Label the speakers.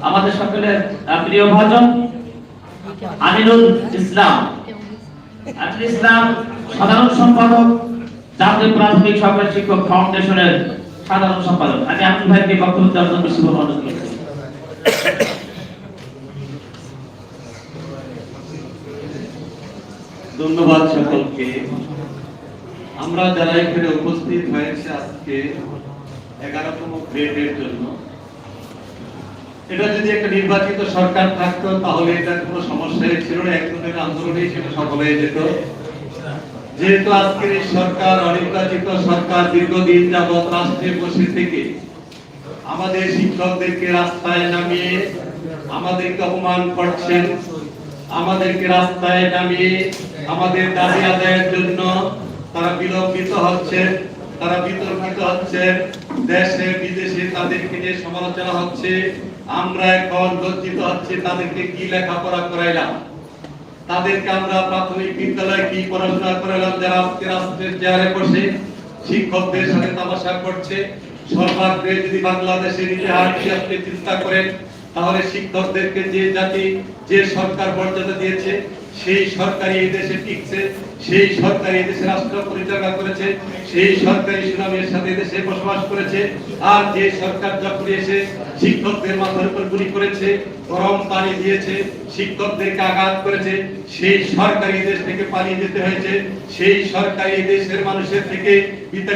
Speaker 1: আমাদের সকলের প্রিয় ভাজন আমিনুল ইসলাম সাধারণ সম্পাদক, জাতীয় প্রাথমিক সরকারি শিক্ষক ফাউন্ডেশনের সাধারণ সম্পাদক। আমি আমিনুল ভাইকে বক্তব্য দেওয়ার জন্য বেশি অনুরোধ করছি।
Speaker 2: ধন্যবাদ সকলকে। আমরা যারা এখানে উপস্থিত হয়েছে আজকে 11তম গ্রেডের জন্য, এটা যদি একটা নির্বাচিত সরকার থাকতো তাহলে এটা কোনো সমস্যাই ছিল না, একজনের আন্দোলনেই সেটা সফল হয়ে যেত। যেহেতু আজকের এই সরকার অনির্বাচিত সরকার দীর্ঘদিন যাবৎ রাষ্ট্রে বসে থেকে আমাদের শিক্ষকদেরকে রাস্তায় নামিয়ে আমাদেরকে অপমান করছেন, আমাদেরকে রাস্তায় নামিয়ে আমাদের দাবি আদায়ের জন্য তারা বিলম্বিত হচ্ছে, তারা বিতর্কিত হচ্ছে, দেশে বিদেশে তাদেরকে নিয়ে সমালোচনা হচ্ছে। আমরা এখন লজ্জিত হচ্ছে তাদেরকে কি লেখাপড়া করাইলাম, তাদেরকে আমরা প্রাথমিক বিদ্যালয়ে কি পড়াশোনা করাইলাম, যারা আজকে রাষ্ট্রের চেয়ারে বসে শিক্ষকদের সাথে তামাশা করছে। সর্বাগ্রে যদি বাংলাদেশের ইতিহাস চিন্তা করেন তাহলে শিক্ষকদেরকে যে জাতি যে সরকার মর্যাদা দিয়েছে সেই সরকারি এই দেশে টিকছে, সেই সরকারি এই দেশে রাষ্ট্র পরিচালনা করেছে, সেই সরকারি সুনামের সাথে দেশে বসবাস করেছে। আর যে সরকার যখন এসে শিক্ষকদের মাথার উপর গুলি করেছে, গরম পানি দিয়েছে, শিক্ষকদেরকে আঘাত করেছে, সেই সরকারি দেশ থেকে পালিয়ে যেতে হয়েছে, সেই সরকারি দেশের মানুষের থেকে বিতাড়িত